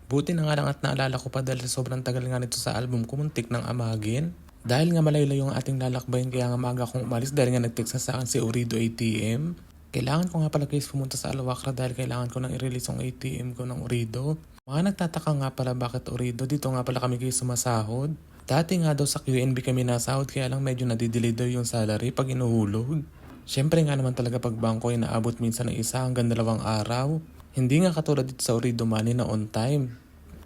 Buti na nga lang at naalala ko pa dahil sa sobrang tagal nga nito sa album ko, muntik ng amagin. Dahil nga malayo-layo ang ating lalakbayin kaya nga maaga akong umalis dahil nga nag-text na sa akin si Orido ATM. Kailangan ko nga pala guys pumunta sa Alwakra dahil kailangan ko nang i-release yung ATM ko ng Orido. Mga nagtataka nga pala bakit Orido, dito nga pala kami guys sumasahod. Dati nga daw sa QNB kami nasahod kaya lang medyo nadidelay daw yung salary pag inuhulog. Siyempre nga naman talaga pag bangko ay naabot minsan ng 1 hanggang 2 araw. Hindi nga katulad dito sa Orido Money na on time.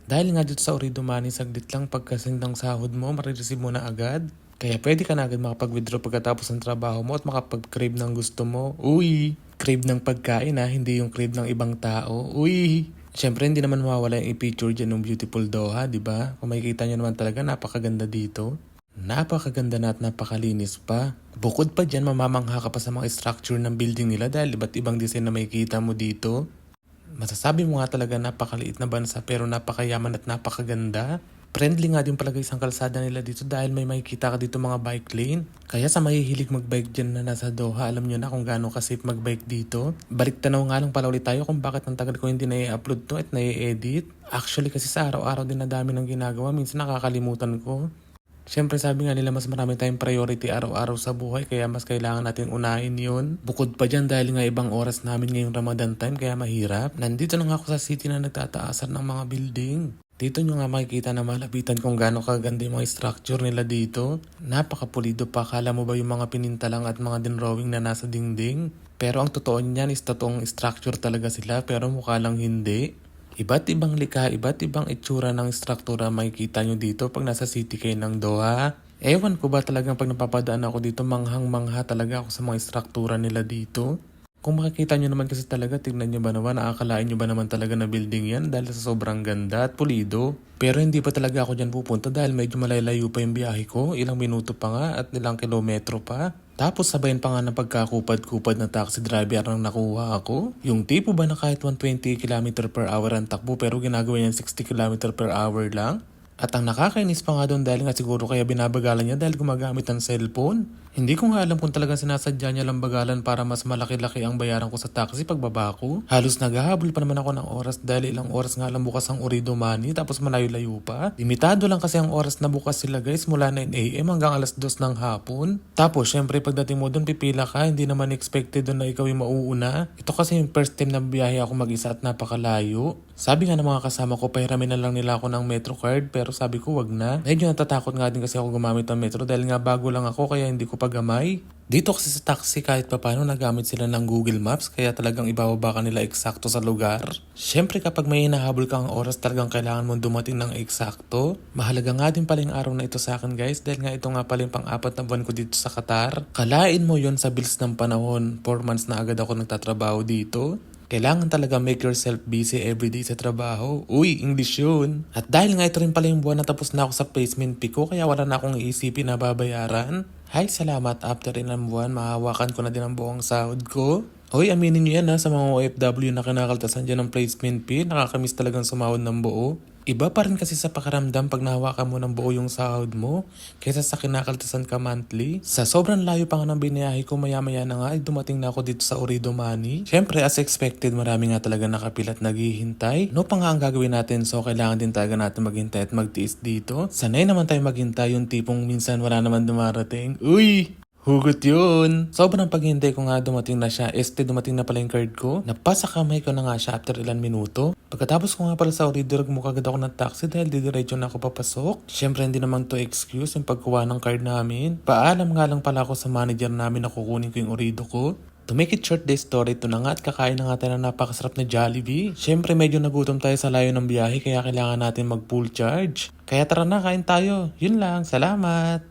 Dahil nga dito sa Orido Money, saglit lang pagkasend ng sahod mo, marireceive mo na agad. Kaya pwede ka na agad makapag-withdraw pagkatapos ng trabaho mo at makapag-crave ng gusto mo. Uy! Crave ng pagkain ha, hindi yung crave ng ibang tao. Uy! Siyempre hindi naman mawawala yung i-picture dyan ng beautiful Doha, di ba? Kung makikita nyo naman talaga, napakaganda dito. Napakaganda na at napakalinis pa. Bukod pa dyan, mamamangha ka pa sa mga structure ng building nila dahil iba't ibang design na makikita mo dito. Masasabi mo nga talaga napakaliit na bansa pero napakayaman at napakaganda. Friendly nga din pala guys ang kalsada nila dito dahil may makikita ka dito mga bike lane. Kaya sa mahihilig magbike dyan na nasa Doha, alam nyo na kung gaano ka-safe magbike dito. Balik tanaw nga lang pala ulit tayo kung bakit ang tagal ko hindi na-i-upload to at na-i-edit. Actually kasi sa araw-araw din na dami ng ginagawa, minsan nakakalimutan ko. Siyempre sabi nga nila mas marami tayong priority araw-araw sa buhay kaya mas kailangan natin unahin yun. Bukod pa dyan dahil nga ibang oras namin ngayong Ramadan time kaya mahirap. Nandito na nga ako sa city na nagtataasan ng mga building. Dito nyo nga makikita na malapitan kung gaano kaganda yung mga structure nila dito. Napakapulido pa, kala mo ba yung mga pininta lang at mga drawing na nasa dingding? Pero ang totoo niyan is totoong structure talaga sila pero mukha lang hindi. Iba't ibang likha, iba't ibang itsura ng struktura makikita nyo dito pag nasa city kayo ng Doha. Ewan ko ba talagang pag napapadaan ako dito, manghang-mangha talaga ako sa mga struktura nila dito. Kung makikita nyo naman kasi talaga, tignan nyo ba naman, nakakalain nyo ba naman talaga na building yan dahil sa sobrang ganda at pulido. Pero hindi pa talaga ako dyan pupunta dahil medyo malalayo pa yung biyahe ko, ilang minuto pa nga at ilang kilometro pa. Tapos sabayan pa nga ng pagkakupad-kupad na taxi driver ang nakuha ako. Yung tipo ba na kahit 120 km/h ang takbo pero ginagawa niya 60 km/h lang? At ang nakakainis pa nga doon dahil nga siguro kaya binabagalan niya dahil gumagamit ng cellphone. Hindi ko nga alam kung talagang sinasadya niya lang bagalan para mas malaki-laki ang bayaran ko sa taxi pagbaba ko. Halos naghahabol pa naman ako ng oras dahil ilang oras nga lang bukas ang Orido Money tapos malayo-layo pa. Limitado lang kasi ang oras na bukas sila guys mula 9 AM hanggang alas 2 ng hapon. Tapos syempre pagdating mo doon pipila ka, hindi naman expected doon na ikaw yung mauuna. Ito kasi yung first time na biyahe ako mag-isa at napakalayo. Sabi nga ng mga kasama ko, pahiramin na lang nila ako ng Metro card pero sabi ko wag na. Medyo natatakot nga din kasi ako gumamit ng Metro dahil nga bago lang ako kaya hindi ko pa gamay. Dito kasi sa taxi kahit papano nagamit sila ng Google Maps kaya talagang ibababa ka nila eksakto sa lugar. Siyempre kapag may hinahabol kang oras talagang kailangan mong dumating ng eksakto. Mahalaga nga din pala yung araw na ito sa akin guys dahil nga ito nga pala yung pang-4 na buwan ko dito sa Qatar. Kalain mo yon sa bilis ng panahon, 4 months na agad ako nagtatrabaho dito. Kailangan talaga make yourself busy everyday sa trabaho. Uy, English yun. At dahil nga ito rin pala yung buwan na tapos na ako sa placement fee ko kaya wala na akong iisipin na babayaran. Hay, salamat. After ilang buwan, mahawakan ko na din ang buong sahod ko. Uy, aminin nyo yan ha sa mga OFW na kinakaltasan dyan ng placement fee. Nakakamiss talagang sumahod ng buo. Iba pa rin kasi sa pakaramdam pag nahawakan mo ng buo yung sahod mo kaysa sa kinakaltasan ka monthly. Sa sobrang layo pa nga ng binayahe ko maya-maya na nga ay dumating na ako dito sa Orido Money. Syempre as expected marami nga talaga nakapilat naghihintay. No pa nga ang gagawin natin so kailangan din talaga natin maghintay at magtiis dito. Sanay naman tayo maghintay yung tipong minsan wala naman dumarating. Uy! Hugot yun! Sobrang paghintay ko nga dumating na siya. Dumating na pala yung card ko. Napasa kamay ko na nga siya after ilang minuto. Pagkatapos ko nga pala sa Orido, nagmukha agad ako ng taxi dahil didiretso na ako papasok. Siyempre hindi naman to excuse yung pagkuha ng card namin. Paalam nga lang pala ako sa manager namin na kukunin ko yung Orido ko. To make it short day story, ito na nga at kakain na nga tayo ng napakasarap na Jollibee. Siyempre medyo nagutom tayo sa layo ng biyahe kaya kailangan natin mag full charge. Kaya tara na, kain tayo. Yun lang, salamat!